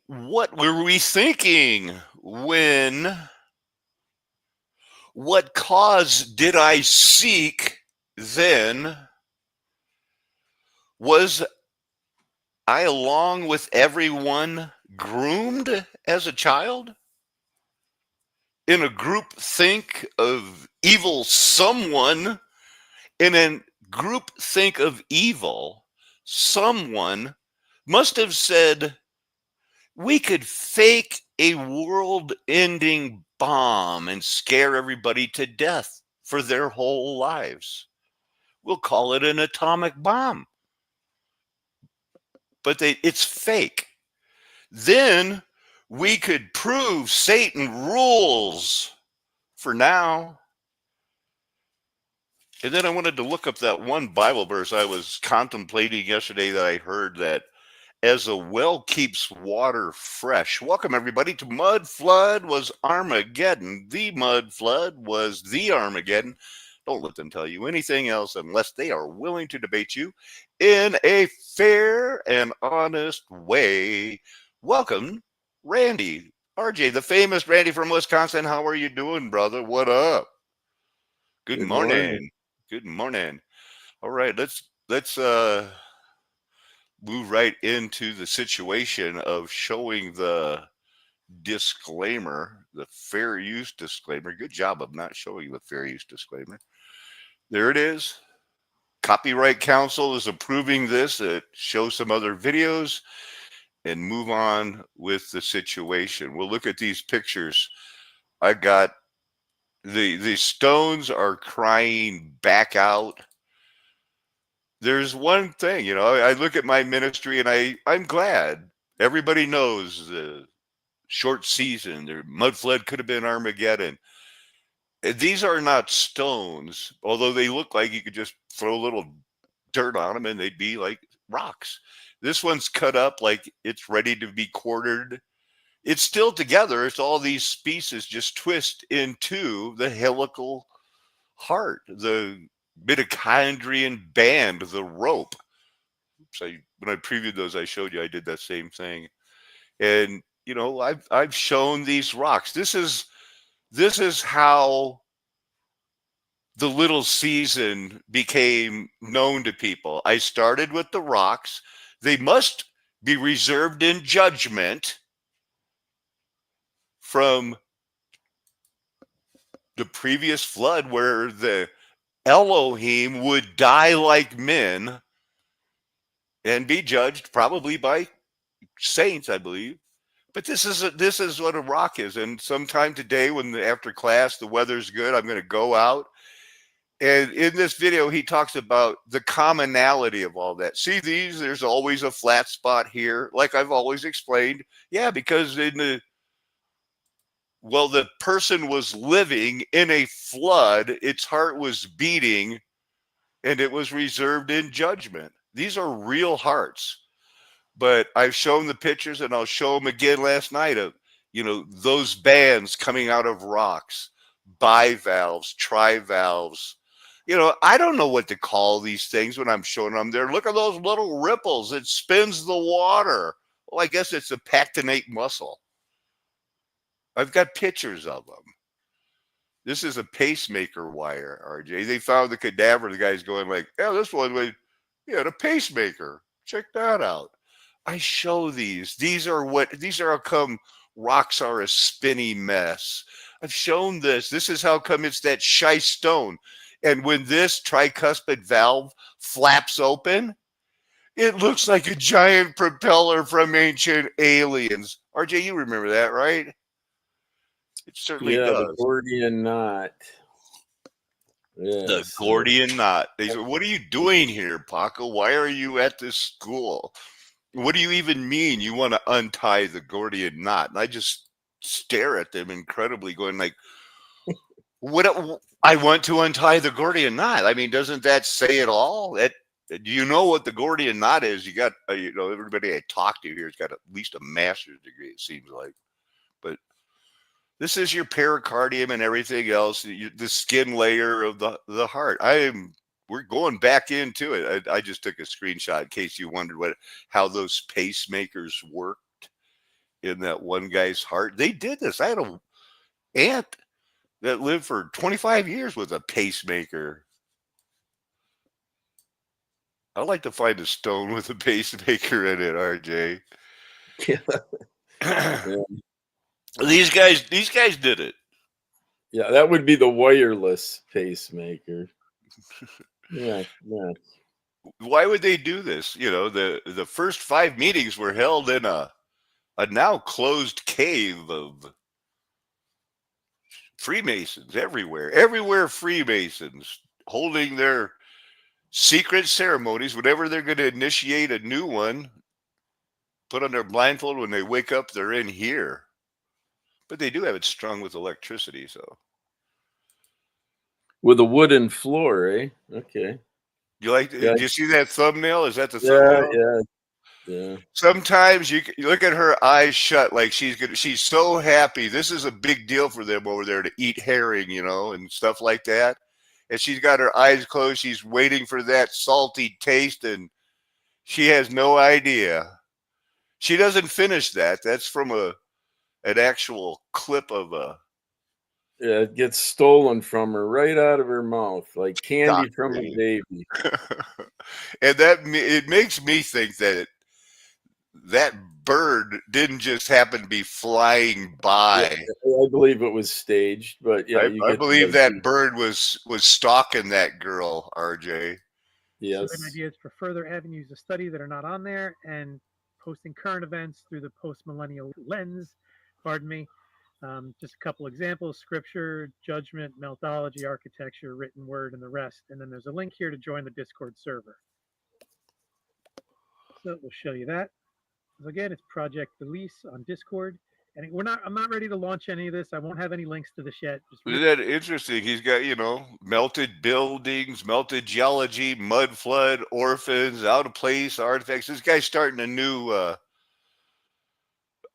What were we thinking when? What cause did I seek then? Was I, along with everyone, groomed as a child? In a group think of evil someone, in a group think of evil, someone must have said, we could fake a world ending bomb and scare everybody to death for their whole lives. We'll call it an atomic bomb, but it's fake. Then we could prove Satan rules for now. And then I wanted to look up that one Bible verse I was contemplating yesterday that I heard that as a well keeps water fresh. Welcome, everybody, to Mud Flood was Armageddon. The Mud Flood was the Armageddon. Don't let them tell you anything else unless they are willing to debate you in a fair and honest way. Welcome, Randy. RJ, the famous Randy from Wisconsin. How are you doing, brother? What up? Good Good morning. morning. Good morning. All right, let's move right into the situation of showing the disclaimer, the fair use disclaimer. Good job of not showing the fair use disclaimer. There it is. Copyright Council is approving this. It shows some other videos and move on with the situation. We'll look at these pictures. I got the stones are crying back out. There's one thing, I look at my ministry and I'm glad everybody knows the short season. Their mud flood could have been Armageddon. These are not stones, although they look like you could just throw a little dirt on them and they'd be like rocks. This one's cut up like it's ready to be quartered. It's still together. It's all these pieces just twist into the helical heart, the mitochondrian band, the rope. So when I previewed those, I showed you I did that same thing. And I've shown these rocks. This is how the little season became known to people. I started with the rocks. They must be reserved in judgment from the previous flood where the Elohim would die like men and be judged probably by saints, I believe. But this is what a rock is. And sometime today, after class the weather's good, I'm going to go out. And in this video, he talks about the commonality of all that. See these? There's always a flat spot here, like I've always explained. Yeah, because the person was living in a flood, its heart was beating, and it was reserved in judgment. These are real hearts. But I've shown the pictures and I'll show them again last night of, those bands coming out of rocks, bivalves, trivalves. I don't know what to call these things when I'm showing them there. Look at those little ripples. It spins the water. Well, I guess it's a pectinate muscle. I've got pictures of them. This is a pacemaker wire, RJ. They found the cadaver. The guy's going like, yeah, this one was, the pacemaker. Check that out. I show these. These are how come rocks are a spinny mess. I've shown this. This is how come it's that shy stone. And when this tricuspid valve flaps open, it looks like a giant propeller from ancient aliens. RJ, you remember that, right? It certainly Yeah, the does. Gordian knot. The Yes. Gordian knot. They said, what are you doing here, Paco? Why are you at this school? What do you even mean you want to untie the Gordian knot? And I just stare at them incredibly, going like, what? I want to untie the Gordian knot. I mean, doesn't that say it all? Do you know what the Gordian knot is? You got, everybody I talk to here has got at least a master's degree, it seems like. But this is your pericardium and everything else, the skin layer of the heart. We're going back into it. I just took a screenshot in case you wondered how those pacemakers worked. in that one guy's heart. They did this. I had an aunt that lived for 25 years with a pacemaker. I'd like to find a stone with a pacemaker in it, RJ. Yeah. These guys did it. Yeah, that would be the wireless pacemaker. Yeah. Why would they do this? You know, the first 5 meetings were held in a now closed cave of Freemasons everywhere Freemasons holding their secret ceremonies. Whenever they're going to initiate a new one, put on their blindfold. When they wake up, they're in here. But they do have it strung with electricity, so. With a wooden floor, eh? Okay. You like? Yeah. Do you see that thumbnail? Is that the thumbnail? Yeah. Sometimes you look at her eyes shut, like she's so happy. This is a big deal for them over there to eat herring, you know, and stuff like that. And she's got her eyes closed. She's waiting for that salty taste, and she has no idea. She doesn't finish that. That's from an actual clip of a. Yeah, it gets stolen from her right out of her mouth, like candy from a baby. And it makes me think that bird didn't just happen to be flying by. Yeah, I believe it was staged, but yeah, I believe that bird was stalking that girl, RJ. Yes. Some ideas for further avenues of study that are not on there, and posting current events through the post-millennial lens. Pardon me. Just a couple examples: scripture, judgment, methodology, architecture, written word, and the rest. And then there's a link here to join the Discord server. So we'll show you that. So again, it's Project Release on Discord. And I'm not ready to launch any of this. I won't have any links to this yet. Isn't that interesting? He's got, melted buildings, melted geology, mud flood, orphans, out of place artifacts. This guy's starting a new.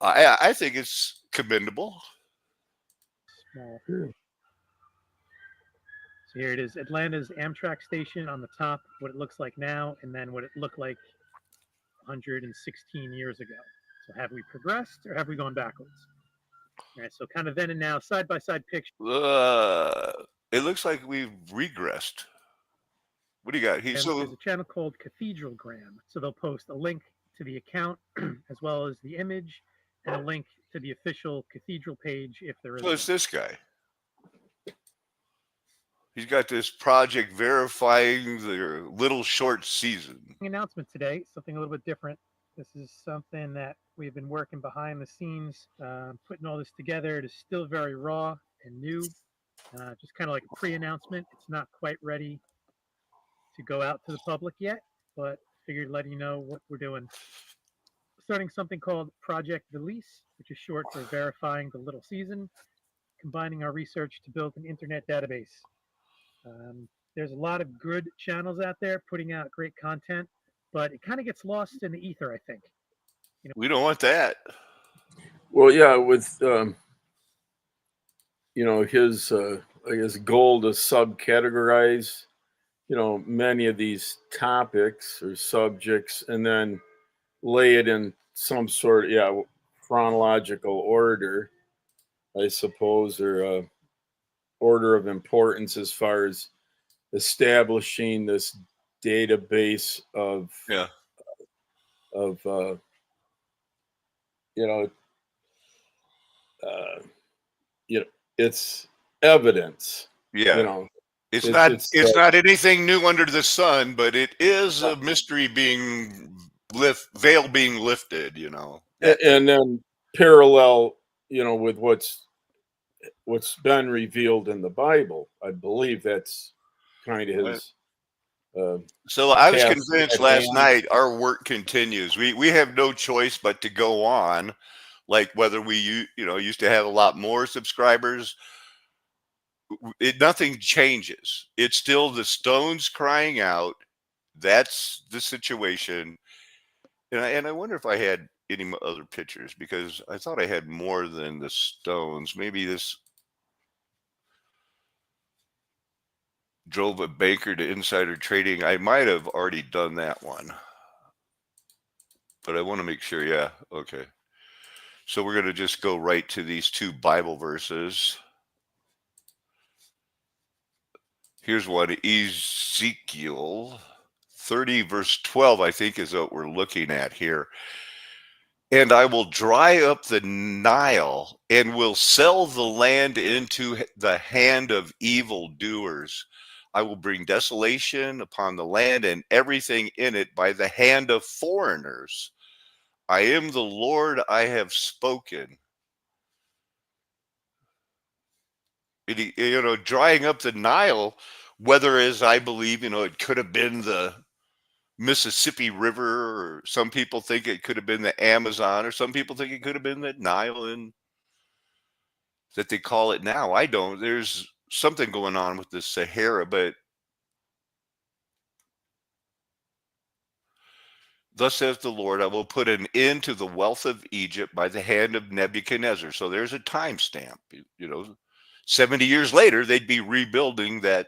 I think it's commendable. Small. So here it is, Atlanta's Amtrak station on the top, what it looks like now, and then what it looked like 116 years ago. So have we progressed or have we gone backwards? All right, so kind of then and now, side-by-side picture. It looks like we've regressed. What do you got? There's a channel called Cathedralgram. So they'll post a link to the account as well as the image and a link to the official cathedral page if there is. So it's this guy. He's got this project verifying the little short season. Announcement today, something a little bit different. This is something that we've been working behind the scenes, putting all this together. It is still very raw and new, just kind of like a pre-announcement. It's not quite ready to go out to the public yet, but figured letting you know what we're doing. Starting something called Project Release, which is short for verifying the little season, combining our research to build an internet database. There's a lot of good channels out there putting out great content, but it kind of gets lost in the ether, I think. We don't want that. Well, yeah, with his I guess goal to subcategorize many of these topics or subjects and then lay it in some sort of chronological order, I suppose, or order of importance as far as establishing this database of it's evidence. Yeah. It's not anything new under the sun, but it is a mystery veil being lifted, And then parallel, with what's been revealed in the Bible. I believe that's kind of his. So I was convinced last night our work continues. We have no choice but to go on, like whether we used to have a lot more subscribers. Nothing changes. It's still the stones crying out. That's the situation. And I wonder if I had any other pictures, because I thought I had more than the stones. Maybe this drove a banker to insider trading. I might have already done that one, but I want to make sure. Yeah. Okay. So we're going to just go right to these two Bible verses. Here's one, Ezekiel 30, verse 12, I think is what we're looking at here. And I will dry up the Nile and will sell the land into the hand of evildoers. I will bring desolation upon the land and everything in it by the hand of foreigners. I am the Lord, I have spoken. Drying up the Nile, whether as I believe, it could have been the Mississippi River, or some people think it could have been the Amazon, or some people think it could have been the Nile and that they call it now. I don't. There's something going on with the Sahara, but thus says the Lord, I will put an end to the wealth of Egypt by the hand of Nebuchadnezzar. So there's a timestamp. 70 years later, they'd be rebuilding that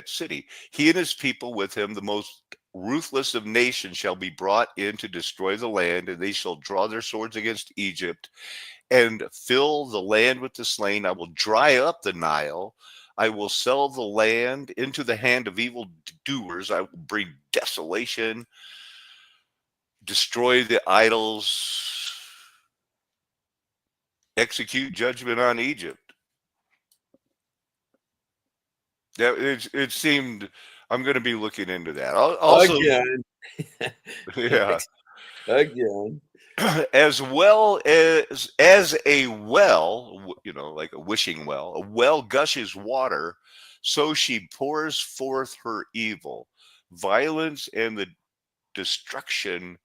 city. He and his people with him, the most ruthless of nations, shall be brought in to destroy the land, and they shall draw their swords against Egypt and fill the land with the slain. I will dry up the Nile. I will sell the land into the hand of evil doers. I will bring desolation, destroy the idols, execute judgment on Egypt. It seemed, I'm going to be looking into that. Also, Again. yeah, Again. as well as a well, like a wishing well, a well gushes water, so she pours forth her evil. Violence and the destruction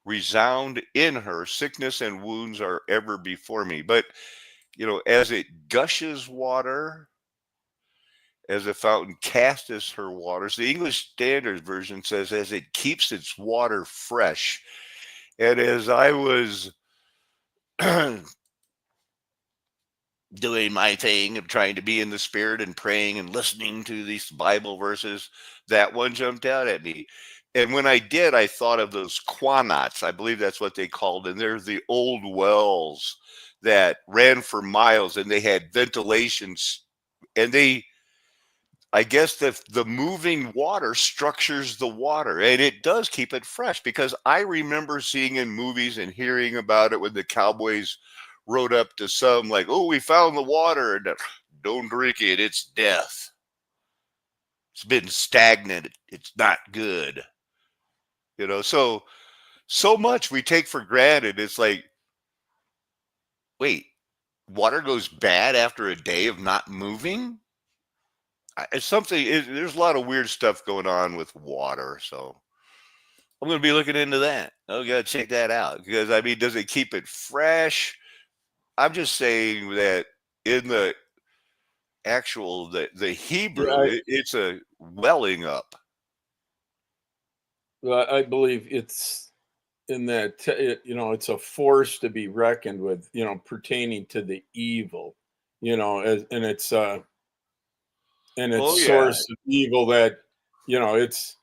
resound in her. Sickness and wounds are ever before me. But, as it gushes water, as a fountain casteth her waters. The English Standard Version says, as it keeps its water fresh. And as I was doing my thing of trying to be in the spirit and praying and listening to these Bible verses, that one jumped out at me. And when I did, I thought of those quanats. I believe that's what they called. And they're the old wells that ran for miles, and they had ventilations. And I guess the moving water structures the water, and it does keep it fresh, because I remember seeing in movies and hearing about it when the cowboys rode up to some, like, oh, we found the water, and don't drink it, it's death. It's been stagnant. It's not good. So much we take for granted. It's like, wait, water goes bad after a day of not moving? There's a lot of weird stuff going on with water, so I'm going to be looking into that. Oh, got to check that out, because does it keep it fresh? I'm just saying that in the actual the Hebrew, it's a welling up. Well, I believe it's in that it's a force to be reckoned with, pertaining to the evil, and it's source of evil that it's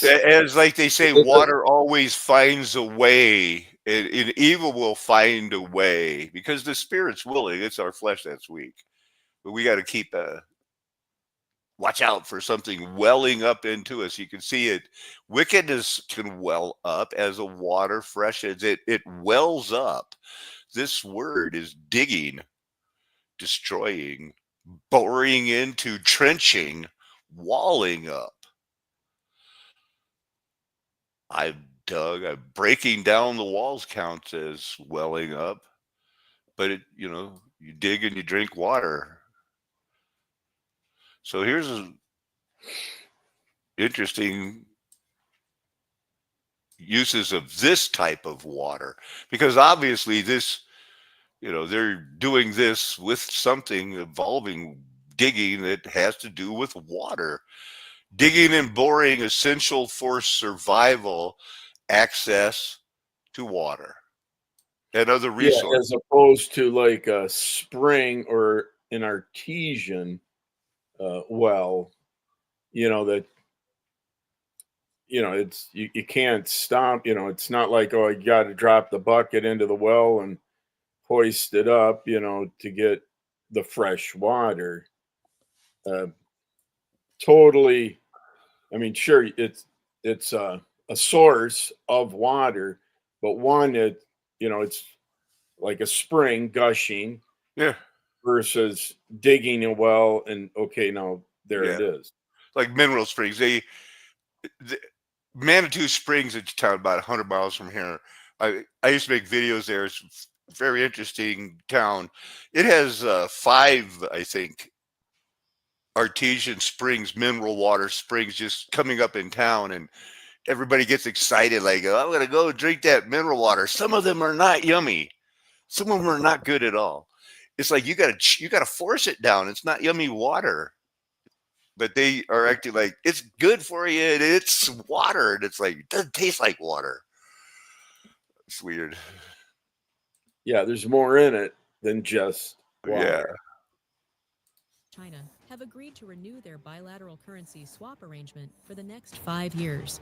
as like they say, water always finds a way, and evil will find a way, because the spirit's willing, it's our flesh that's weak. But we got to keep watch out for something welling up into us. You can see it. Wickedness can well up as a water freshens. It wells up. This word is digging, destroying, boring into, trenching, walling up. I've breaking down the walls counts as welling up, but you dig and you drink water. So here's an interesting uses of this type of water, because obviously this, they're doing this with something involving digging that has to do with water. Digging and boring, essential for survival, access to water and other resources. as opposed to like a spring or an artesian well, that it's you can't stop. It's not like, oh, you got to drop the bucket into the well and hoist it up, to get the fresh water. Uh, Totally. I mean, sure, it's a source of water, but one, it's like a spring gushing Yeah. versus digging a well and okay, now there Yeah. it is. Like Mineral Springs. The Manitou Springs, it's a town about 100 miles from here. I used to make videos there. It's a very interesting town. It has 5, I think, artesian springs, mineral water springs just coming up in town, and everybody gets excited like, oh, I'm going to go drink that mineral water. Some of them are not yummy. Some of them are not good at all. It's like you got to force it down. It's not yummy water. But they are acting like it's good for you and it's water, and it's like it doesn't taste like water. It's weird. Yeah, there's more in it than just Yeah. water. China have agreed to renew their bilateral currency swap arrangement for the next 5 years.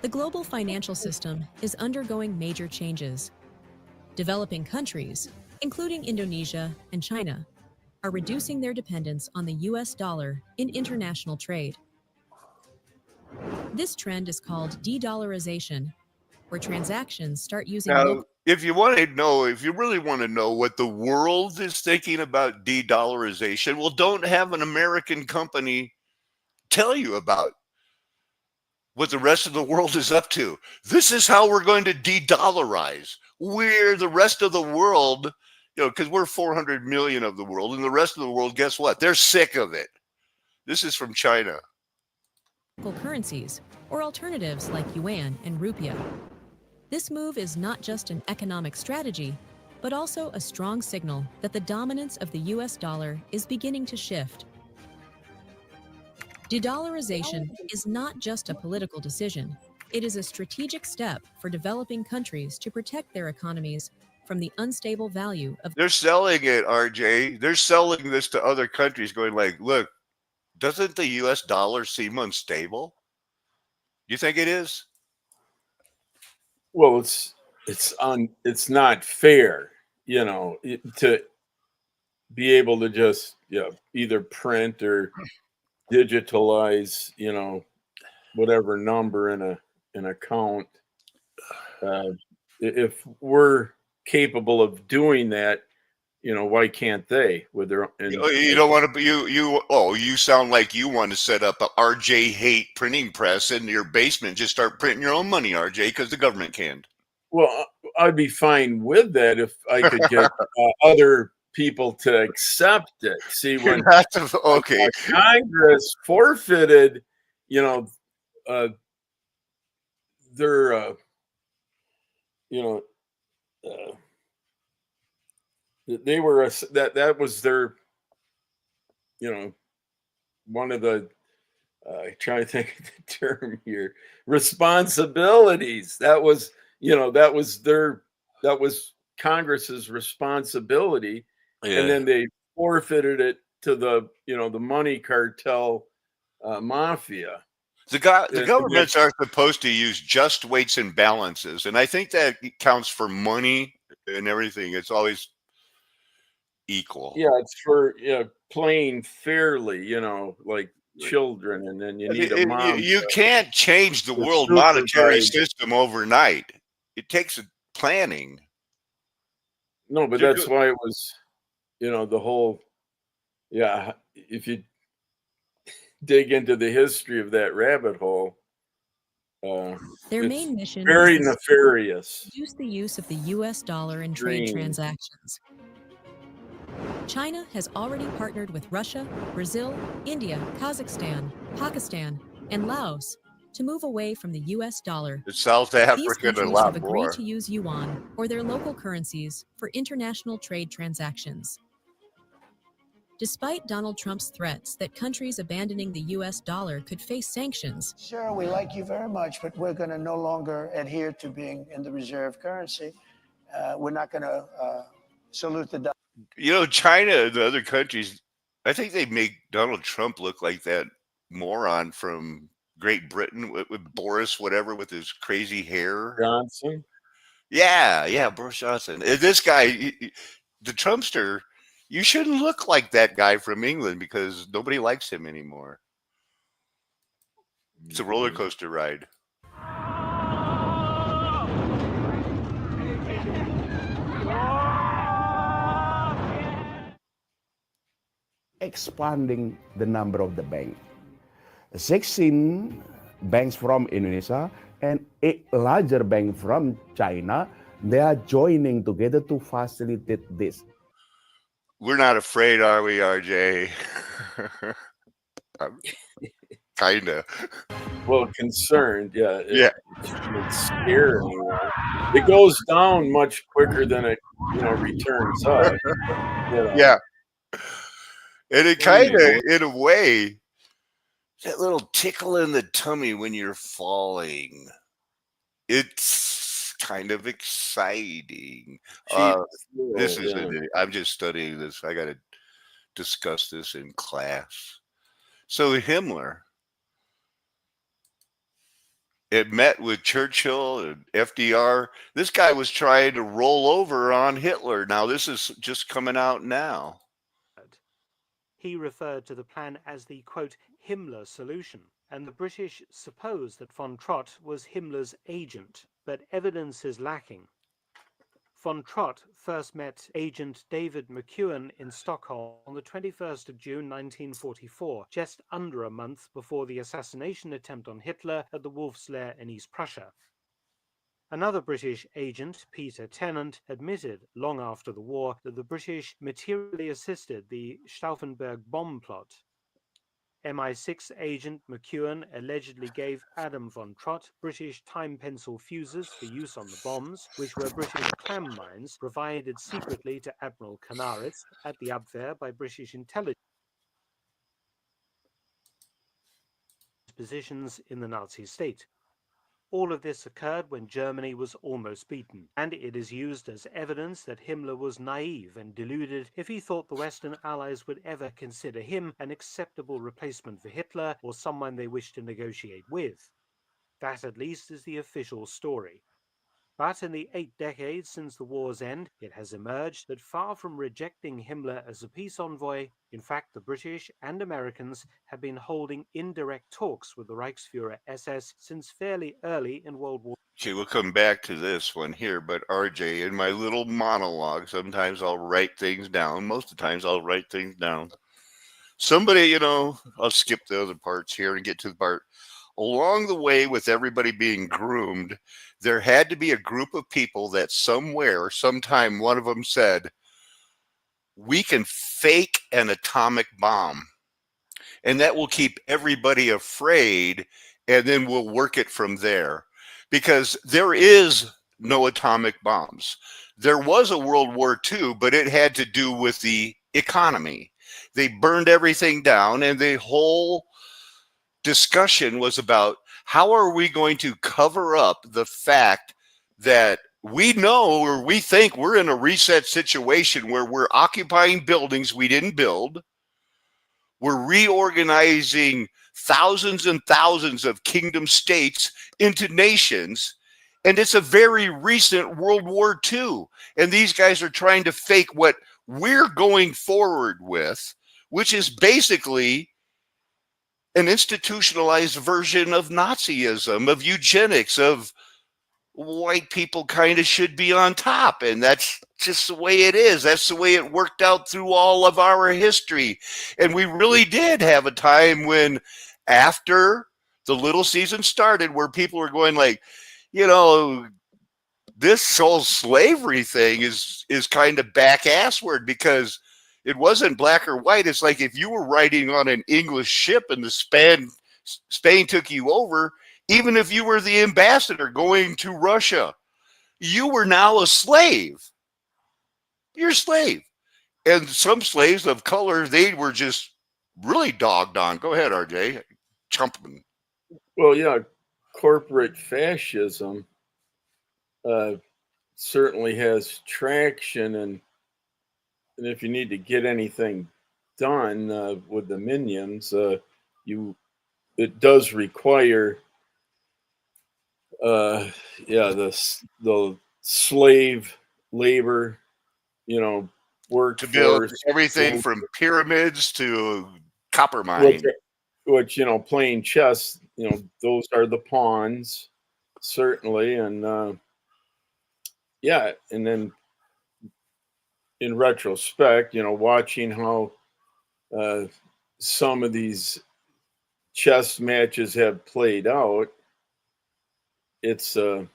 The global financial system is undergoing major changes. Developing countries, including Indonesia and China, are reducing their dependence on the US dollar in international trade. This trend is called de-dollarization, where transactions start using Now, if you really want to know what the world is thinking about de-dollarization, well, don't have an American company tell you about what the rest of the world is up to. This is how we're going to de-dollarize. We're the rest of the world, because we're 400 million of the world, and the rest of the world, guess what? They're sick of it. This is from China. local currencies or alternatives like yuan and rupiah. This move is not just an economic strategy, but also a strong signal that the dominance of the US dollar is beginning to shift. De-dollarization is not just a political decision. It is a strategic step for developing countries to protect their economies from the unstable value of. They're selling it, RJ. They're selling this to other countries, going like, look, doesn't the US dollar seem unstable? You think it is? Well, it's not fair, to be able to just either print or digitalize, whatever number in an account. If we're capable of doing that, why can't they with their? You don't want to. You sound like you want to set up a RJ Hate printing press in your basement. Just start printing your own money, RJ, because the government can. Well, I'd be fine with that if I could get other people to accept it. See, when okay, Congress forfeited, their, they were that was their, one of the trying to think of the term here, responsibilities. That was Congress's responsibility, and then they forfeited it to the the money cartel mafia. The governments are supposed to use just weights and balances, and I think that counts for money and everything. It's always equal. Yeah, it's for playing fairly, like children, and then you need a mom. You can't change the world monetary system overnight. It takes planning. No, but that's why it was, the whole, if you dig into the history of that rabbit hole, their main mission very is nefarious. to reduce the use of the US dollar in trade transactions. China has already partnered with Russia, Brazil, India, Kazakhstan, Pakistan, and Laos to move away from the US dollar. South These Africa countries a lot have agreed more. to use yuan or their local currencies for international trade transactions. Despite Donald Trump's threats that countries abandoning the US dollar could face sanctions. Sure, we like you very much, but we're going to no longer adhere to being in the reserve currency. We're not going to salute the dollar. China and the other countries, I think they make Donald Trump look like that moron from Great Britain with Boris, whatever, with his crazy hair. Johnson. Yeah, Boris Johnson. This guy, the Trumpster, you shouldn't look like that guy from England because nobody likes him anymore. It's a roller coaster ride. Expanding the number of the bank. 16 banks from Indonesia and a larger bank from China, they are joining together to facilitate this. We're not afraid, are we, RJ? Kinda. Well, concerned, yeah. Yeah. It's scary. It goes down much quicker than it, returns up. Yeah. And it kind of, in a way, that little tickle in the tummy when you're falling, it's kind of exciting. This is I'm just studying this. I got to discuss this in class. So Himmler, it met with Churchill and FDR. This guy was trying to roll over on Hitler. Now this is just coming out now. He referred to the plan as the, quote, Himmler solution, and the British supposed that von Trott was Himmler's agent, but evidence is lacking. Von Trott first met agent David McEwen in Stockholm on the 21st of June 1944, just under a month before the assassination attempt on Hitler at the Wolf's Lair in East Prussia. Another British agent, Peter Tennant, admitted long after the war that the British materially assisted the Stauffenberg bomb plot. MI6 agent McEwen allegedly gave Adam von Trott British time pencil fuses for use on the bombs, which were British clam mines provided secretly to Admiral Canaris at the Abwehr by British intelligence positions in the Nazi state. All of this occurred when Germany was almost beaten, and it is used as evidence that Himmler was naive and deluded if he thought the Western Allies would ever consider him an acceptable replacement for Hitler or someone they wished to negotiate with. That at least is the official story. But in the 8 decades since the war's end, it has emerged that far from rejecting Himmler as a peace envoy, in fact the British and Americans have been holding indirect talks with the Reichsfuhrer SS since fairly early in World War. Okay, we'll come back to this one here, but RJ, in my little monologue, sometimes I'll write things down. Most of the times I'll write things down. Somebody, I'll skip the other parts here and get to the part. Along the way, with everybody being groomed, there had to be a group of people that somewhere, sometime, one of them said, we can fake an atomic bomb. And that will keep everybody afraid, and then we'll work it from there. Because there is no atomic bombs. There was a World War II, but it had to do with the economy. They burned everything down, and the whole discussion was about how are we going to cover up the fact that we know or we think we're in a reset situation where we're occupying buildings we didn't build. We're reorganizing thousands and thousands of kingdom states into nations. And it's a very recent World War II. And these guys are trying to fake what we're going forward with, which is basically an institutionalized version of Nazism, of eugenics, of white people kind of should be on top. And that's just the way it is. That's the way it worked out through all of our history. And we really did have a time when, after the little season started, where people were going like, this whole slavery thing is kind of back-assward, because it wasn't black or white. It's like if you were riding on an English ship and Spain took you over, even if you were the ambassador going to Russia, you were now a slave. You're a slave. And some slaves of color, they were just really dogged on. Go ahead, RJ. Chumping. Well, yeah, corporate fascism certainly has traction, and if you need to get anything done with the minions, it does require, the slave labor, To build workforce, everything from pyramids to copper which, mine. playing chess, those are the pawns, certainly, and yeah, and then in retrospect, watching how some of these chess matches have played out, it's And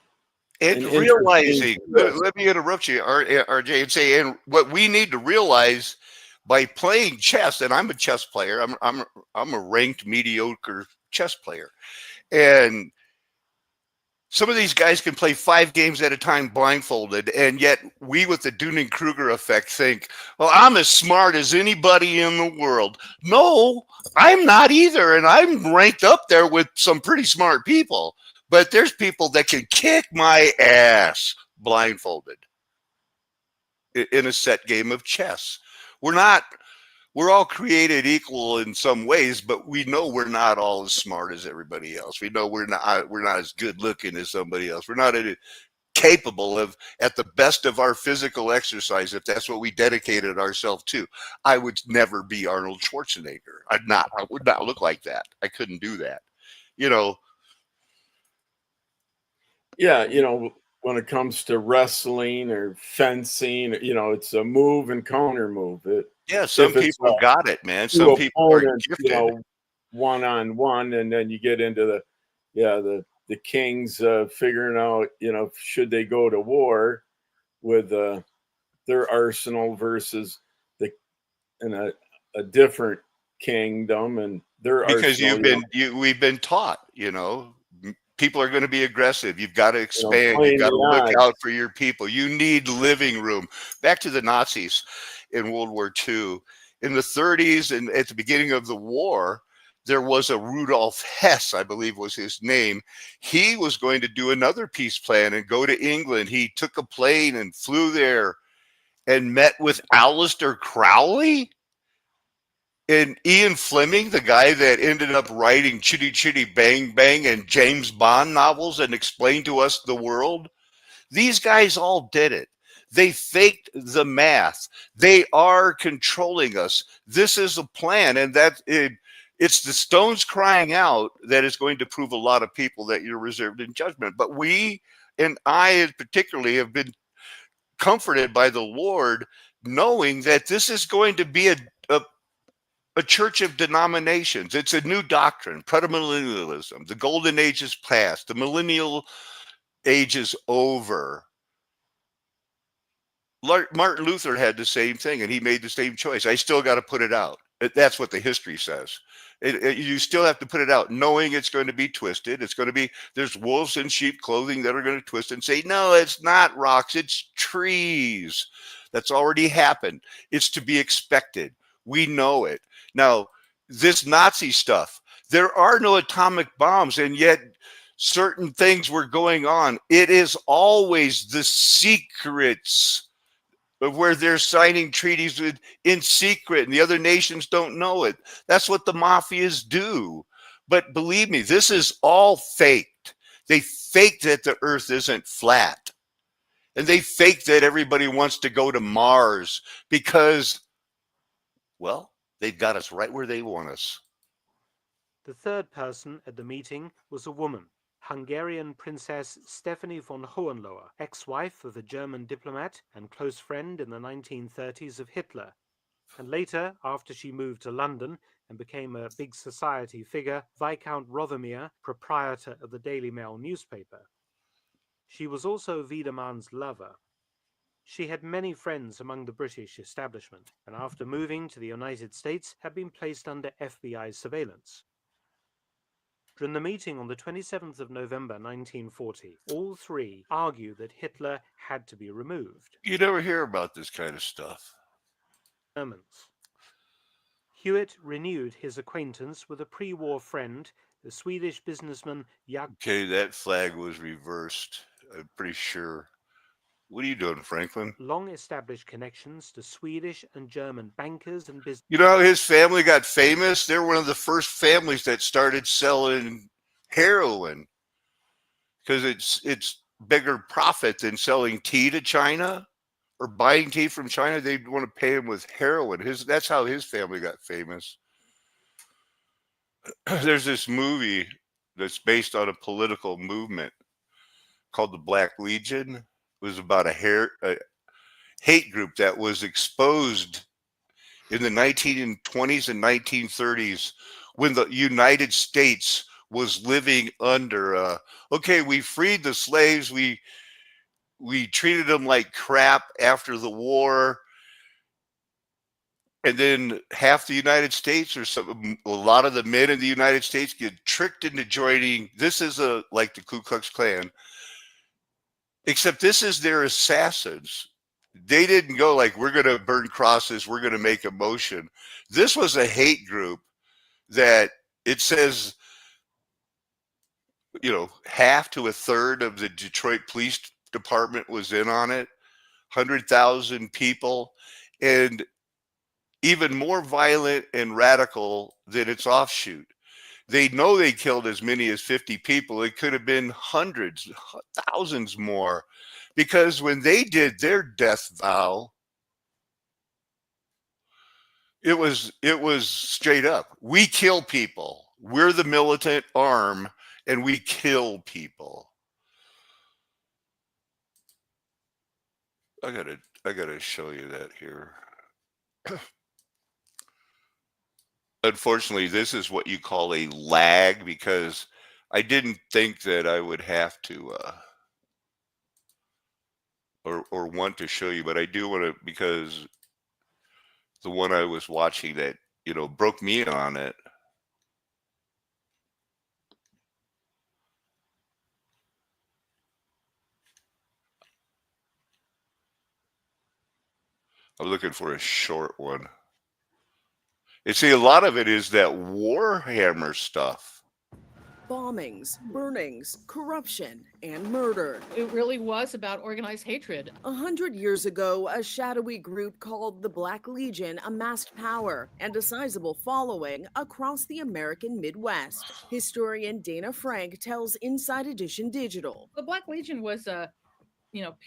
an interesting realizing, twist. let me interrupt you, RJ, and say, and what we need to realize by playing chess, and I'm a chess player, I'm a ranked mediocre chess player, and some of these guys can play 5 games at a time blindfolded, and yet we, with the Dunning-Kruger effect, think, well, I'm as smart as anybody in the world. No, I'm not either, and I'm ranked up there with some pretty smart people. But there's people that can kick my ass blindfolded in a set game of chess. We're all created equal in some ways, but we know we're not all as smart as everybody else. We know we're not as good looking as somebody else. We're not capable of, at the best of our physical exercise, if that's what we dedicated ourselves to. I would never be Arnold Schwarzenegger. I would not look like that. I couldn't do that. Yeah, when it comes to wrestling or fencing, it's a move and counter move. Yeah, some If it's people got it, man. two Some people are opponents, gifted. one-on-one, and then you get into the kings figuring out, should they go to war with their arsenal versus a different kingdom and their Because arsenal. we've been taught, people are going to be aggressive. You've got to expand. playing You've got to the look odds. out for your people. You need living room. Back to the Nazis in World War II. In the 30s and at the beginning of the war, there was a Rudolf Hess, I believe was his name. He was going to do another peace plan and go to England. He took a plane and flew there and met with Aleister Crowley and Ian Fleming, the guy that ended up writing Chitty Chitty Bang Bang and James Bond novels and explained to us the world. These guys all did it. They faked the math. They are controlling us. This is a plan, and it's the stones crying out that is going to prove a lot of people that you're reserved in judgment. But we, and I particularly, have been comforted by the Lord, knowing that this is going to be a church of denominations. It's a new doctrine, premillennialism. The golden age is past. The millennial age is over. Martin Luther had the same thing, and he made the same choice. I still got to put it out. That's what the history says. You still have to put it out, knowing it's going to be twisted. There's wolves in sheep clothing that are going to twist and say, no, it's not rocks, it's trees. That's already happened. It's to be expected. We know it. Now, this Nazi stuff, there are no atomic bombs, and yet certain things were going on. It is always the secrets of where they're signing treaties in secret, and the other nations don't know it. That's what the mafias do. But believe me, this is all faked. They fake that the earth isn't flat. And they fake that everybody wants to go to Mars because, well, they've got us right where they want us. The third person at the meeting was a woman, Hungarian Princess Stephanie von Hohenlohe, ex-wife of a German diplomat and close friend in the 1930s of Hitler, and later, after she moved to London and became a big society figure, Viscount Rothermere, proprietor of the Daily Mail newspaper. She was also Wiedemann's lover. She had many friends among the British establishment, and after moving to the United States had been placed under FBI surveillance. During the meeting on the 27th of November 1940, all three argued that Hitler had to be removed. You never hear about this kind of stuff. Germans. Hewitt renewed his acquaintance with a pre-war friend, the Swedish businessman Jakob. Okay, that flag was reversed. I'm pretty sure What are you doing, Franklin? long established connections to Swedish and German bankers and business. You know how his family got famous? They're one of the first families that started selling heroin because it's bigger profit than selling tea to China or buying tea from China. They'd want to pay him with heroin. That's how his family got famous. There's this movie that's based on a political movement called the Black Legion. It was about a hate group that was exposed in the 1920s and 1930s when the United States was living under okay, we freed the slaves, we treated them like crap after the war, and then half the United States or a lot of the men in the United States get tricked into joining. This is like the Ku Klux Klan, except this is their assassins. They didn't go like, we're going to burn crosses, we're going to make a motion. This was a hate group that it says, you know, half to a third of the Detroit Police Department was in on it, 100,000 people, and even more violent and radical than its offshoot. They know they killed as many as 50 people. It could have been hundreds, thousands more, because when they did their death vow, it was straight up. We kill people. We're the militant arm, and we kill people. I gotta show you that here. Unfortunately, this is what you call a lag, because I didn't think that I would have to or want to show you, but I do want to, because the one I was watching that, you know, broke me in on it. I'm looking for a short one. And see, a lot of it is that Warhammer stuff. Bombings, burnings, corruption, and murder. It really was about organized hatred. 100 years ago, a shadowy group called the Black Legion amassed power and a sizable following across the American Midwest. Historian Dana Frank tells Inside Edition Digital. The Black Legion was a,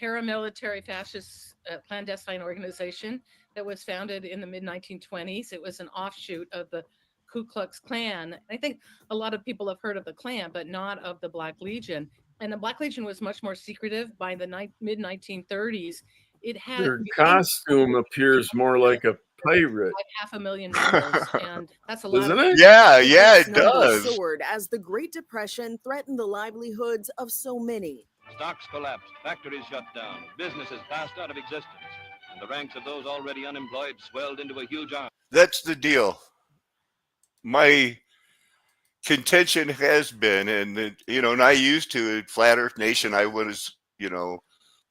paramilitary fascist clandestine organization that was founded in the mid-1920s. It was an offshoot of the Ku Klux Klan. I think a lot of people have heard of the Klan, but not of the Black Legion. And the Black Legion was much more secretive by the mid-1930s. It had Their costume appears more like a pirate. Like 500,000 members, and that's a lot. Doesn't of it? Yeah, This it number does. soared as the Great Depression threatened the livelihoods of so many. Stocks collapsed, factories shut down, businesses passed out of existence, and the ranks of those already unemployed swelled into a huge army. That's the deal. My contention has been, and I used to at Flat Earth Nation, I was,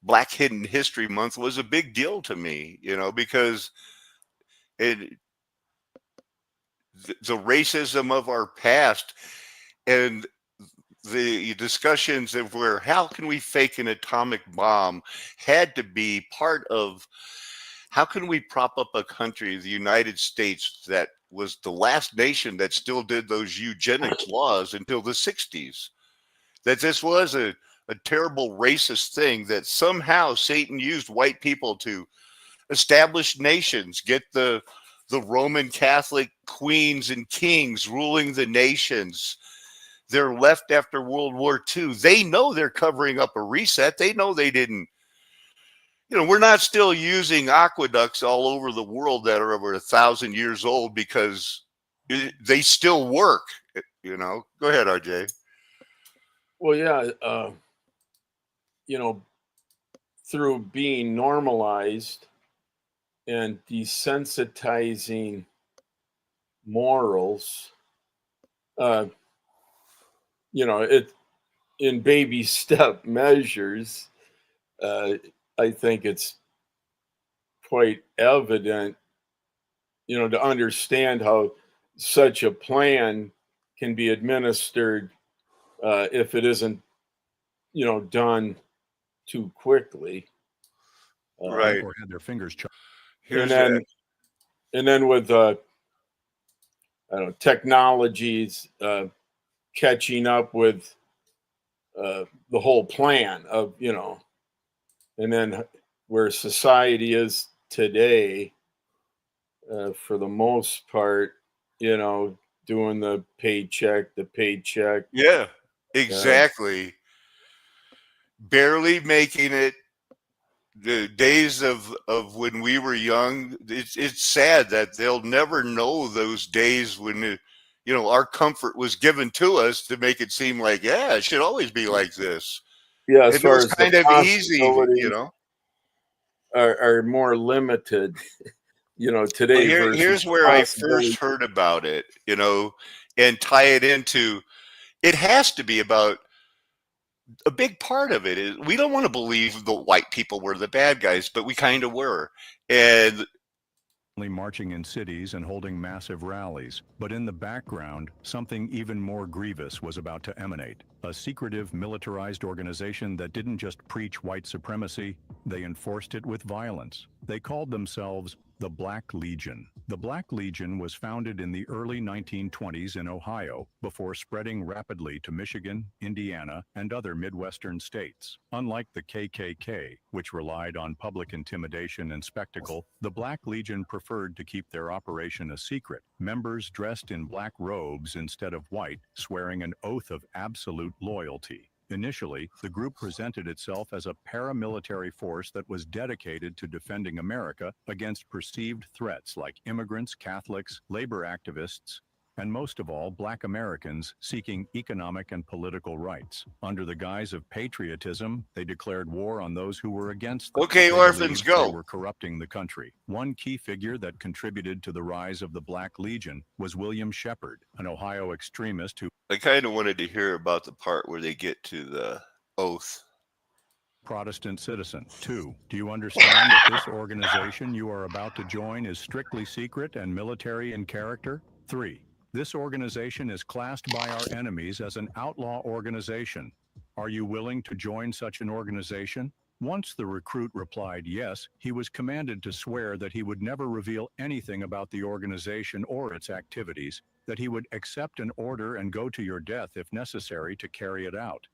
Black Hidden History Month was a big deal to me, because the racism of our past and the discussions of how can we fake an atomic bomb had to be part of how can we prop up a country, the United States, that was the last nation that still did those eugenics laws until the 60s. That this was a terrible racist thing, that somehow Satan used white people to establish nations, get the Roman Catholic queens and kings ruling the nations. They're left after World War II. They know they're covering up a reset. They know they didn't. We're not still using aqueducts all over the world that are over 1,000 years old because they still work. Go ahead, RJ. Well, yeah, through being normalized and desensitizing morals, it in baby step measures, I think it's quite evident, to understand how such a plan can be administered if it isn't, done too quickly. Right. Or had their fingers chopped. Here's and then with I don't know, technologies catching up with the whole plan of, you know, and then where society is today, for the most part, you know, doing the paycheck, yeah, exactly. Barely making it. The days of when we were young, it's sad that they'll never know those days when you know, our comfort was given to us to make it seem like, yeah, it should always be like this. yeah, as It far was as kind the of easy, you possibilities know. are more limited, you know, Well, today versus here's the where I first possibilities. heard about it, you know, and tie it into, it has to be about, a big part of it is we don't want to believe the white people were the bad guys, but we kind of were. And Marching in cities and holding massive rallies. But in the background, something even more grievous was about to emanate. A secretive, militarized organization that didn't just preach white supremacy, they enforced it with violence. They called themselves the Black Legion. The Black Legion was founded in the early 1920s in Ohio before spreading rapidly to Michigan, Indiana, and other Midwestern states. Unlike the KKK, which relied on public intimidation and spectacle, the Black Legion preferred to keep their operation a secret. Members dressed in black robes instead of white, swearing an oath of absolute loyalty. Initially, the group presented itself as a paramilitary force that was dedicated to defending America against perceived threats like immigrants, Catholics, labor activists, and most of all, Black Americans seeking economic and political rights. Under the guise of patriotism, they declared war on those who were against them. okay, They orphans, believed go. They were corrupting the country. One key figure that contributed to the rise of the Black Legion was William Shepard, an Ohio extremist who I kind of wanted to hear about the part where they get to the oath. Protestant citizen. 2. Do you understand that this organization you are about to join is strictly secret and military in character? 3. This organization is classed by our enemies as an outlaw organization. Are you willing to join such an organization? Once the recruit replied yes, he was commanded to swear that he would never reveal anything about the organization or its activities, that he would accept an order and go to your death if necessary to carry it out,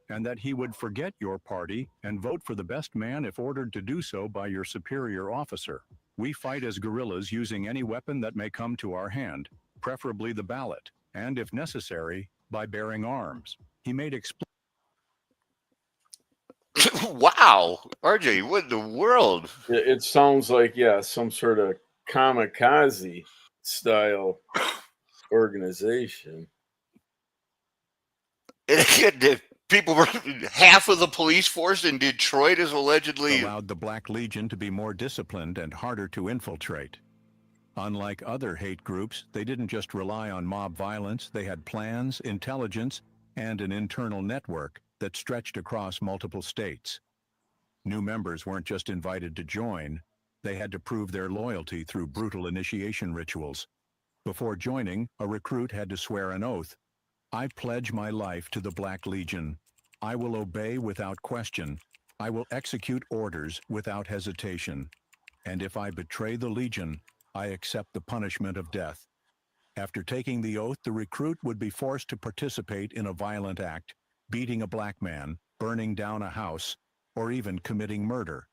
and that he would forget your party and vote for the best man if ordered to do so by your superior officer. We fight as guerrillas using any weapon that may come to our hand, preferably the ballot, and if necessary, by bearing arms. He made Wow, RJ, what in the world? It sounds like, yeah, some sort of kamikaze style organization. The people were, half of the police force in Detroit is allegedly allowed the Black Legion to be more disciplined and harder to infiltrate. Unlike other hate groups, they didn't just rely on mob violence. They had plans, intelligence, and an internal network that stretched across multiple states. New members weren't just invited to join, they had to prove their loyalty through brutal initiation rituals. Before joining, a recruit had to swear an oath. I pledge my life to the Black Legion. I will obey without question. I will execute orders without hesitation. And if I betray the Legion, I accept the punishment of death. After taking the oath, the recruit would be forced to participate in a violent act, beating a black man, burning down a house, or even committing murder.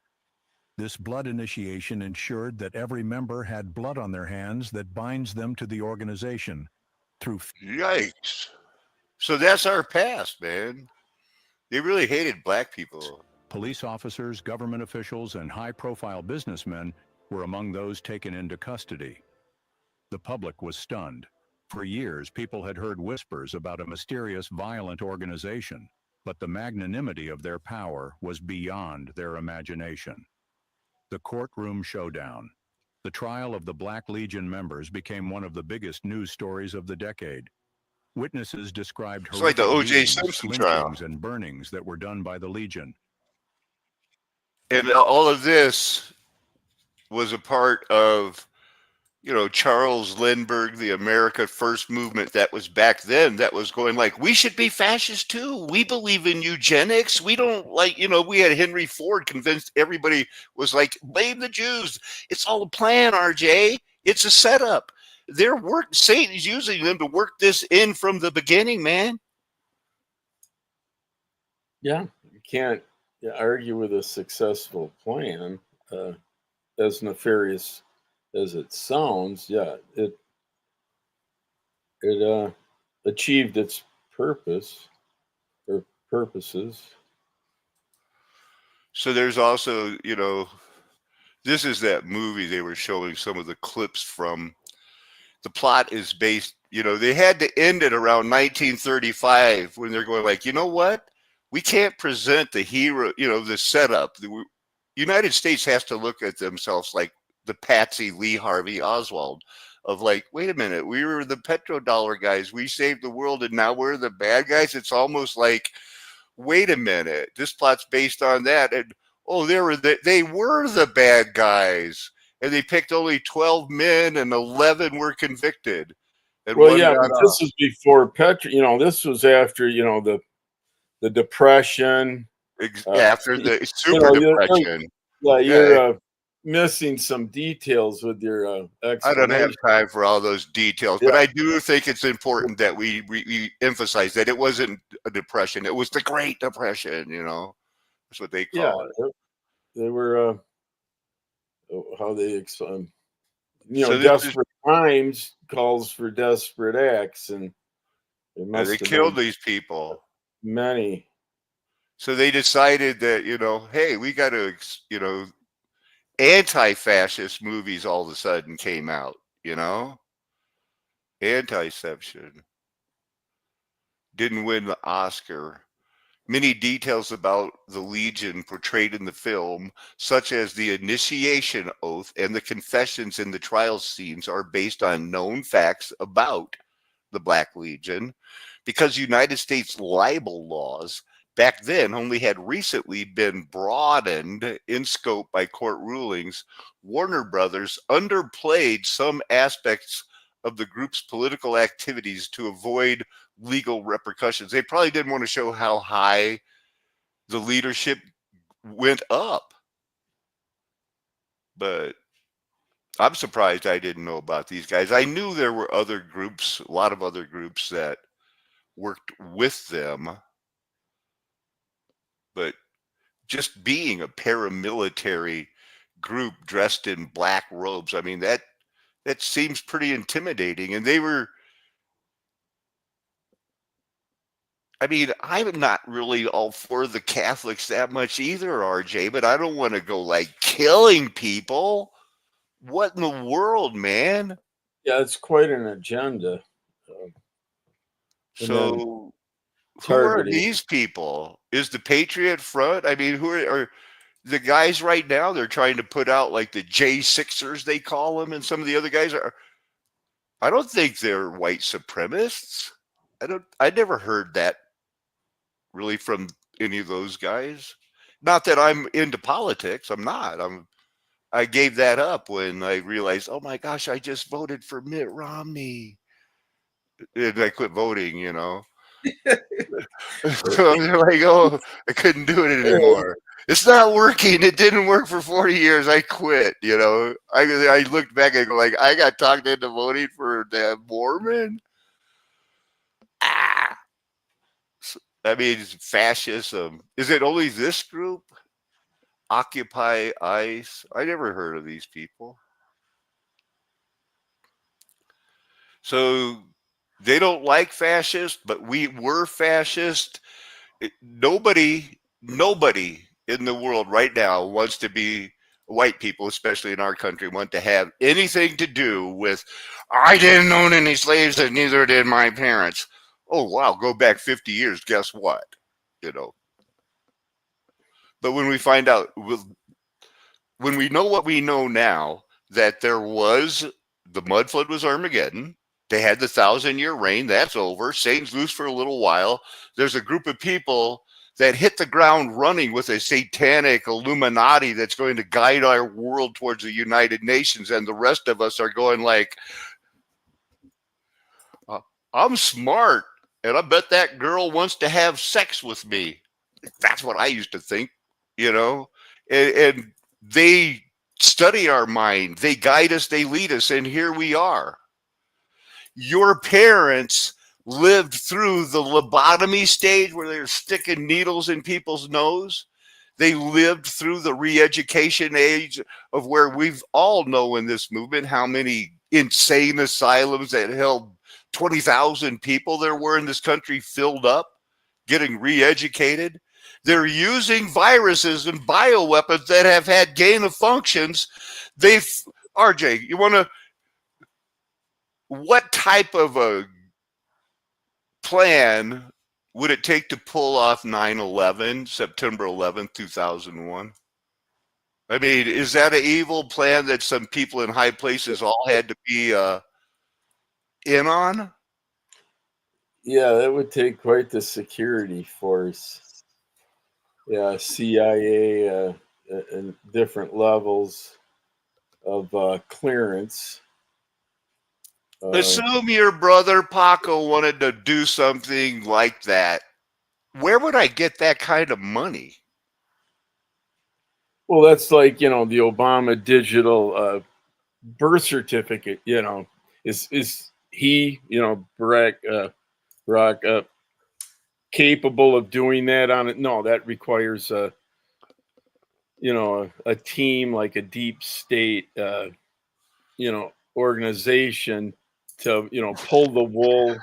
This blood initiation ensured that every member had blood on their hands that binds them to the organization. Through yikes. So that's our past, man. They really hated black people. Police officers, government officials, and high-profile businessmen were among those taken into custody. The public was stunned. For years, people had heard whispers about a mysterious, violent organization, but the magnanimity of their power was beyond their imagination. The courtroom showdown. The trial of the Black Legion members became one of the biggest news stories of the decade. Witnesses described It's like the horrific O.J. beatings, Simpson trial. lynchings, and burnings that were done by the Legion. And all of this was a part of Charles Lindbergh, the America First movement that was back then, that was going like, we should be fascist too. We believe in eugenics. We don't like, we had Henry Ford convinced everybody, was like, blame the Jews. It's all a plan, RJ. It's a setup. Satan's using them to work this in from the beginning, man. Yeah, you can't argue with a successful plan, as nefarious as it sounds. Yeah, it achieved its purpose or purposes. So there's also, this is that movie they were showing some of the clips from. The plot is based, they had to end it around 1935 when they're going like, you know what? We can't present the hero, the setup. The United States has to look at themselves like the Patsy Lee Harvey Oswald of like, wait a minute, we were the petrodollar guys. We saved the world and now we're the bad guys. It's almost like, wait a minute, this plot's based on that. And they were the bad guys. And they picked only 12 men and 11 were convicted. And well, yeah, but this was before this was after, the Depression. After the Super Depression. You're missing some details with your explanation. I don't have time for all those details, but I do think it's important that we emphasize that it wasn't a depression. It was the Great Depression, That's what they call it. They were, how they, desperate times calls for desperate acts. And they killed these people. Many. So they decided that, hey, we got to, anti-fascist movies all of a sudden came out, Antiception. Didn't win the Oscar. Many details about the Legion portrayed in the film, such as the initiation oath and the confessions in the trial scenes, are based on known facts about the Black Legion, because United States libel laws back then only had recently been broadened in scope by court rulings. Warner Brothers underplayed some aspects of the group's political activities to avoid legal repercussions. They probably didn't want to show how high the leadership went up. But I'm surprised I didn't know about these guys. I knew there were other groups, a lot of other groups that worked with them. But just being a paramilitary group dressed in black robes, I mean, that seems pretty intimidating. And they were, I'm not really all for the Catholics that much either, RJ, but I don't want to go like killing people. What in the world, man? Yeah, it's quite an agenda. So who are these people? Is the Patriot Front? Who are the guys right now? They're trying to put out like the J6ers, they call them, and some of the other guys are. I don't think they're white supremacists. I never heard that really from any of those guys. Not that I'm into politics. I'm not. I gave that up when I realized, oh my gosh, I just voted for Mitt Romney. And I quit voting, So they're like, oh, I couldn't do it anymore. It's not working. It didn't work for 40 years. I quit, I looked back and go like, I got talked into voting for that Mormon. Fascism. Is it only this group? Occupy ICE. I never heard of these people. So they don't like fascists, but we were fascist. Nobody in the world right now wants to be, white people, especially in our country, want to have anything to do with, I didn't own any slaves and neither did my parents. Oh, wow, go back 50 years. Guess what? But when we find out, when we know what we know now, that there was, the mud flood was Armageddon. They had the 1,000-year reign. That's over. Satan's loose for a little while. There's a group of people that hit the ground running with a satanic Illuminati that's going to guide our world towards the United Nations, and the rest of us are going like, I'm smart, and I bet that girl wants to have sex with me. That's what I used to think, you know, and they study our mind, they guide us, they lead us, and here we are. Your parents lived through the lobotomy stage where they're sticking needles in people's nose. They lived through the re-education age of where we've all know in this movement how many insane asylums that held 20,000 people there were in this country filled up, getting re-educated. They're using viruses and bioweapons that have had gain of functions. RJ, you want to, what type of a plan would it take to pull off 9/11, September 11th, 2001? I mean, is that an evil plan that some people in high places all had to be in on? Yeah, that would take quite the security force. Yeah, CIA and different levels of clearance. Assume your brother Paco wanted to do something like that. Where would I get that kind of money? Well, that's like, the Obama digital birth certificate, is he, Barack capable of doing that on it? No, that requires a team like a deep state, organization to, pull the wool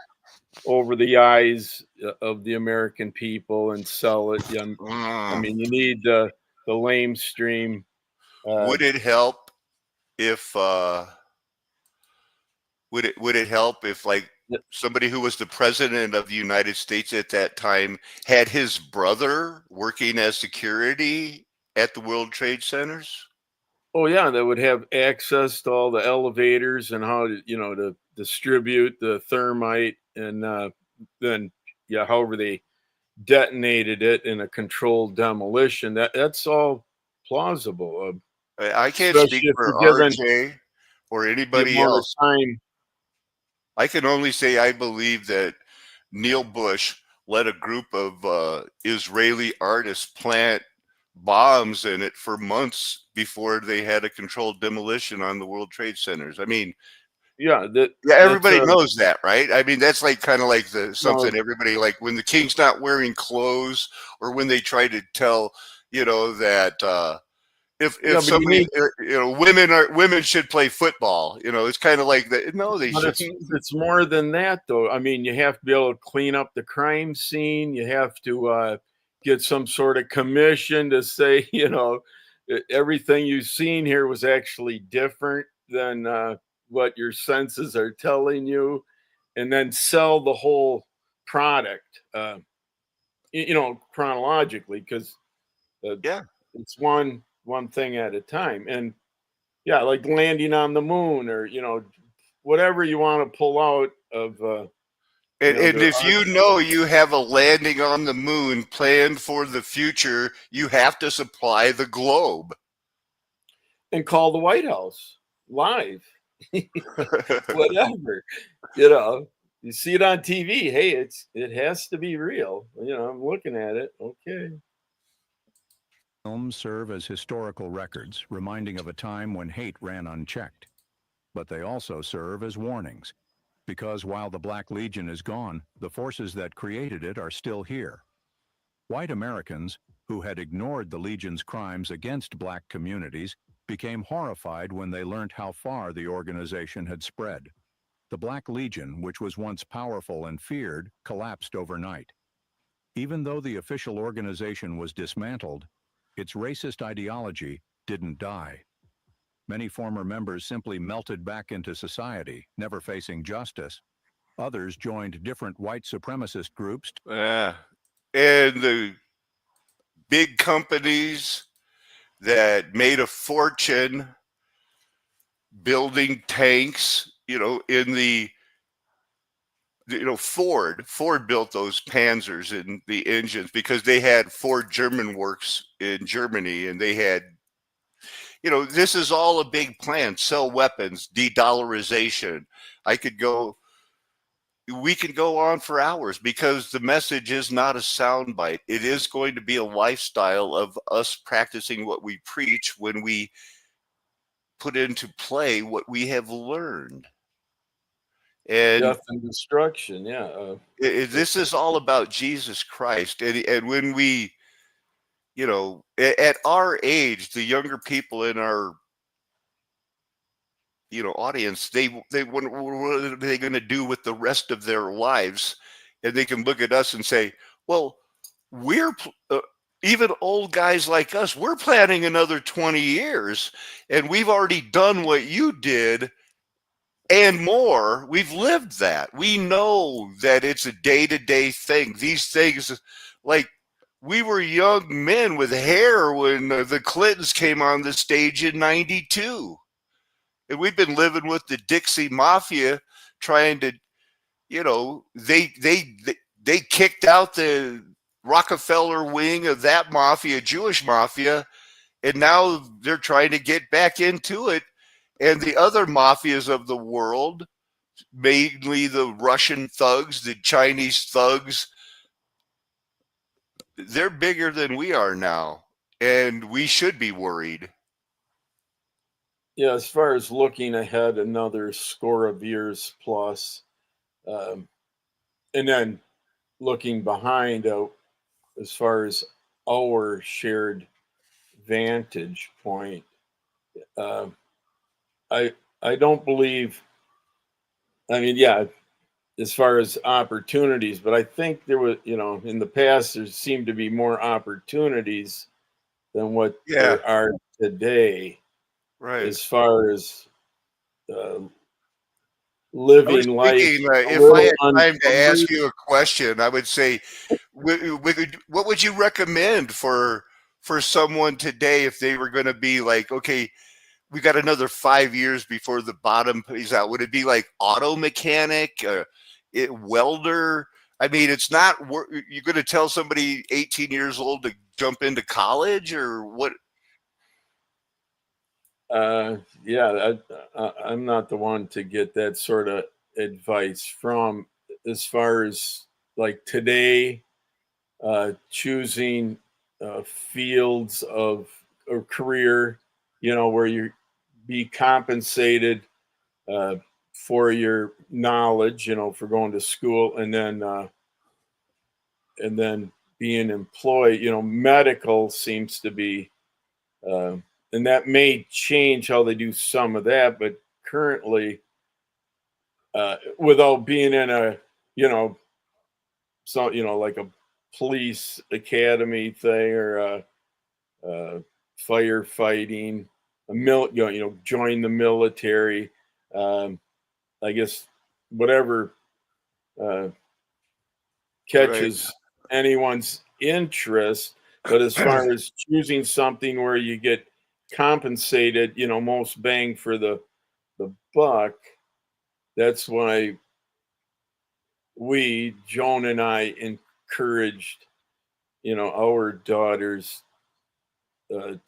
over the eyes of the American people and sell it. I mean, you need the lamestream. Would it help if would it help if like somebody who was the president of the United States at that time had his brother working as security at the World Trade Centers? Oh yeah, that would have access to all the elevators and how to distribute the thermite, and then however they detonated it in a controlled demolition. That's all plausible. I can't speak for RJ or anybody else. I can only say I believe that Neil Bush let a group of Israeli artists plant bombs in it for months before they had a controlled demolition on the World Trade Centers. I mean, everybody knows that, right? I mean, that's like kind of like something everybody, like when the king's not wearing clothes, or when they try to tell that if somebody women should play football. It's kind of like that. No, they shouldn't. It's more than that, though. I mean, you have to be able to clean up the crime scene. You have to get some sort of commission to say, everything you've seen here was actually different than what your senses are telling you, and then sell the whole product, chronologically, because it's one thing at a time. And like landing on the moon, or whatever you want to pull out of and if you have a landing on the moon planned for the future, you have to supply the globe and call the White House live. Whatever, you see it on TV. Hey, it has to be real. I'm looking at it. Okay. Films serve as historical records, reminding of a time when hate ran unchecked. But they also serve as warnings, because while the Black Legion is gone, the forces that created it are still here. White Americans, who had ignored the Legion's crimes against black communities, became horrified when they learned how far the organization had spread. The Black Legion, which was once powerful and feared, collapsed overnight. Even though the official organization was dismantled, its racist ideology didn't die. Many former members simply melted back into society, never facing justice. Others joined different white supremacist groups. And the big companies that made a fortune building tanks, in the Ford built those Panzers and the engines because they had Ford German works in Germany, and they had, this is all a big plan: sell weapons, de-dollarization. We could go on for hours because the message is not a soundbite. It is going to be a lifestyle of us practicing what we preach when we put into play what we have learned. And Death and destruction. Yeah. this is all about Jesus Christ. And when we, at our age, the younger people in our, audience, what are they going to do with the rest of their lives? And they can look at us and say, well, even old guys like us, we're planning another 20 years, and we've already done what you did and more. We've lived that. We know that it's a day-to-day thing. These things, like, we were young men with hair when the Clintons came on the stage in 92. And we've been living with the Dixie Mafia, trying to, they kicked out the Rockefeller wing of that mafia, Jewish mafia, and now they're trying to get back into it. And the other mafias of the world, mainly the Russian thugs, the Chinese thugs, they're bigger than we are now, and we should be worried. Yeah, as far as looking ahead another score of years plus, and then looking behind as far as our shared vantage point, I don't believe. I mean, yeah, as far as opportunities, but I think there was, in the past there seemed to be more opportunities than what there are today. Right. As far as living life. If I had time to ask you a question, I would say, what would you recommend for someone today if they were going to be like, okay, we got another 5 years before the bottom pays out? Would it be like auto mechanic, welder? I mean, it's not. You're going to tell somebody 18 years old to jump into college, or what? Yeah, I'm not the one to get that sort of advice from. As far as like today, choosing fields of or career, where you be compensated for your knowledge, for going to school, and then being employed. Medical seems to be. And that may change how they do some of that, but currently, without being in a, like a police academy thing or firefighting, join the military. I guess whatever catches anyone's interest. But as far as choosing something where you get compensated, most bang for the buck, that's why Joan and I, encouraged our daughters and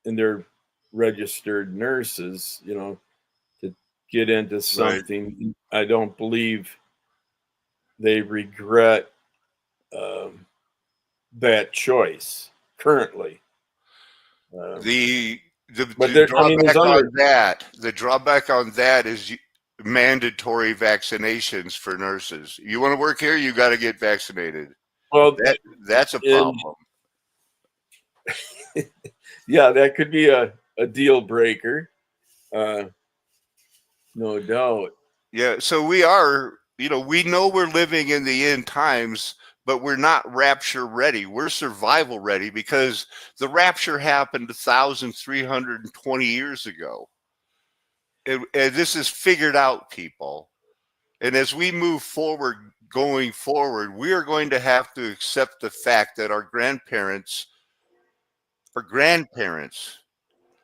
they're registered nurses, to get into something. Right. I don't believe they regret that choice currently. The drawback on that is mandatory vaccinations for nurses. You want to work here, you got to get vaccinated. Well, that's a problem. Yeah, that could be a deal breaker. No doubt. Yeah, so we are, we know we're living in the end times, but we're not rapture ready. We're survival ready because the rapture happened 1,320 years ago. And this is figured out, people. And as we move forward, going forward, we are going to have to accept the fact that our grandparents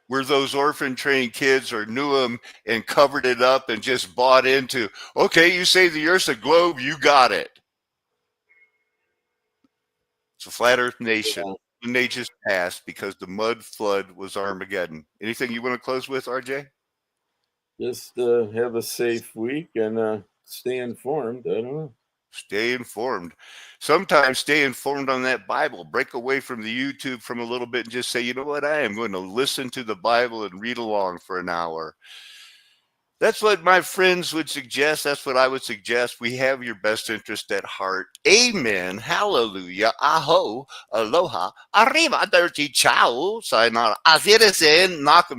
were those orphan trained kids or knew them and covered it up and just bought into, okay, you say the earth's a globe, you got it. It's a flat earth nation. And they just passed because the mud flood was Armageddon. Anything you want to close with, RJ? Just have a safe week and stay informed. I don't know. Stay informed. Sometimes stay informed on that Bible. Break away from the YouTube from a little bit and just say, you know what? I am going to listen to the Bible and read along for an hour. That's what my friends would suggest. That's what I would suggest. We have your best interest at heart. Amen. Hallelujah. Aho. Aloha. Arrivederci. Ciao. Sayonara. Auf Wiedersehen. Knock 'em